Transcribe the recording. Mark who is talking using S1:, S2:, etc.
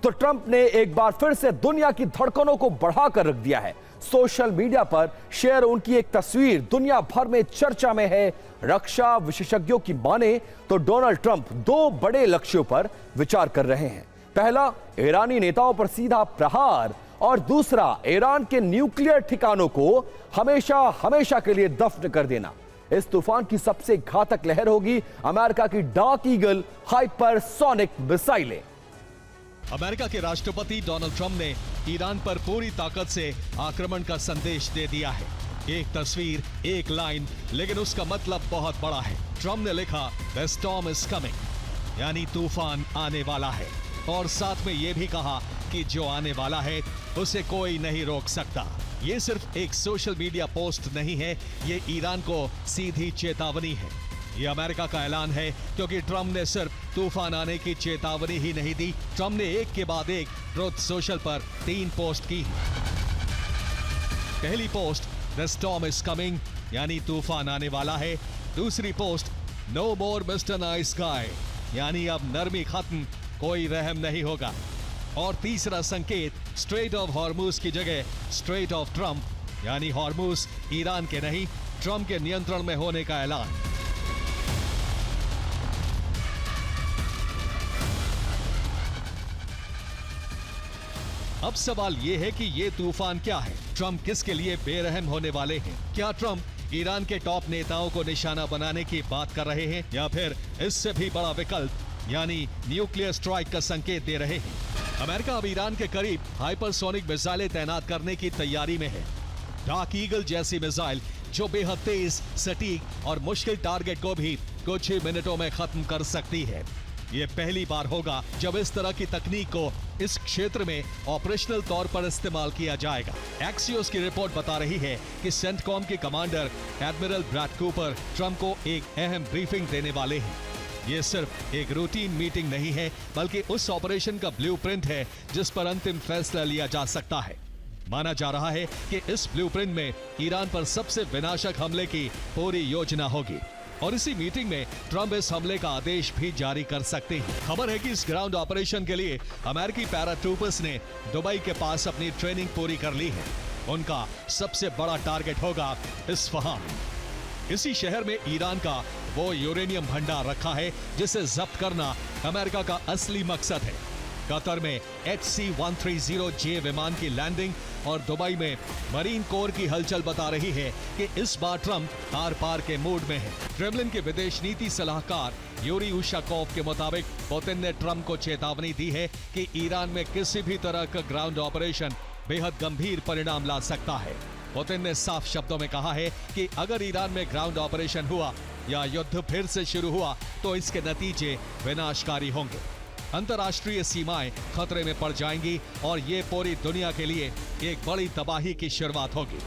S1: तो ट्रंप ने एक बार फिर से दुनिया की धड़कनों को बढ़ाकर रख दिया है। सोशल मीडिया पर शेयर उनकी एक तस्वीर दुनिया भर में चर्चा में है। रक्षा विशेषज्ञों की माने तो डोनाल्ड ट्रंप दो बड़े लक्ष्यों पर विचार कर रहे हैं। पहला, ईरानी नेताओं पर सीधा प्रहार, और दूसरा, ईरान के न्यूक्लियर ठिकानों को हमेशा हमेशा के लिए दफन कर देना। इस तूफान की सबसे घातक लहर होगी अमेरिका की डार्क ईगल हाइपरसोनिक मिसाइलें।
S2: अमेरिका के राष्ट्रपति डोनाल्ड ट्रंप ने ईरान पर पूरी ताकत से आक्रमण का संदेश दे दिया है। एक तस्वीर, एक लाइन, लेकिन उसका मतलब बहुत बड़ा है। ट्रंप ने लिखा, द स्टॉर्म इज कमिंग, यानी तूफान आने वाला है, और साथ में यह भी कहा कि जो आने वाला है उसे कोई नहीं रोक सकता। ये सिर्फ एक सोशल मीडिया पोस्ट नहीं है, ये ईरान को सीधी चेतावनी है। ये अमेरिका का ऐलान है, क्योंकि ट्रंप ने सिर्फ तूफान आने की चेतावनी ही नहीं दी, ट्रंप ने एक के बाद एक ट्रुथ सोशल पर 3 पोस्ट की। पहली post, the storm is coming, यानी तूफान आने वाला है। दूसरी पोस्ट, नो मोर मिस्टर नाइस गाय, यानी अब नरमी खत्म, कोई रहम नहीं होगा। और तीसरा संकेत, स्ट्रेट ऑफ हॉर्मुज की जगह स्ट्रेट ऑफ ट्रंप, यानी हॉर्मुज ईरान के नहीं, ट्रंप के नियंत्रण में होने का ऐलान। अब सवाल यह है कि यह तूफान क्या है? ट्रंप किसके लिए बेरहम होने वाले हैं? क्या ट्रंप ईरान के टॉप नेताओं को निशाना बनाने की बात कर रहे हैं, या फिर इससे भी बड़ा विकल्प यानी न्यूक्लियर स्ट्राइक का संकेत दे रहे हैं? अमेरिका अब ईरान के करीब हाइपरसोनिक मिसाइलें तैनात करने की तैयारी में है। डार्क ईगल जैसी मिसाइल जो बेहद तेज, सटीक और मुश्किल टारगेट को भी कुछ ही मिनटों में खत्म कर सकती है। ये पहली बार होगा जब इस तरह की तकनीक को इस क्षेत्र में ऑपरेशनल तौर पर इस्तेमाल किया जाएगा। एक्सियोस की रिपोर्ट बता रही है कि सेंटकॉम के commander admiral Brad Cooper Trump को एक अहम ब्रीफिंग देने वाले हैं। ये सिर्फ एक रूटीन मीटिंग नहीं है, बल्कि उस ऑपरेशन का ब्लूप्रिंट है जिस पर अंतिम फैसला लिया जा सकता है। माना जा रहा है कि इस ब्लूप्रिंट में ईरान पर सबसे विनाशक हमले की पूरी योजना होगी, और इसी मीटिंग में ट्रंप इस हमले का आदेश भी जारी कर सकते हैं। खबर है कि इस ग्राउंड ऑपरेशन के लिए अमेरिकी पैराट्रूपर्स ने दुबई के पास अपनी ट्रेनिंग पूरी कर ली है। उनका सबसे बड़ा टारगेट होगा इस्फहान। इसी शहर में ईरान का वो यूरेनियम भंडार रखा है जिसे जब्त करना अमेरिका का असली मकसद है। कतर में HC-130J विमान की लैंडिंग और दुबई में मरीन कोर की हलचल बता रही है कि इस बार ट्रंप आर पार के मूड में है। क्रेमलिन के विदेश नीति सलाहकार यूरी उशाकोव के मुताबिक पुतिन ने ट्रंप को चेतावनी दी है कि ईरान में किसी भी तरह का ग्राउंड ऑपरेशन बेहद गंभीर परिणाम ला सकता है। पुतिन ने साफ शब्दों में कहा है कि अगर ईरान में ग्राउंड ऑपरेशन हुआ या युद्ध फिर से शुरू हुआ तो इसके नतीजे विनाशकारी होंगे। अंतर्राष्ट्रीय सीमाएं खतरे में पड़ जाएंगी और ये पूरी दुनिया के लिए एक बड़ी तबाही की शुरुआत होगी।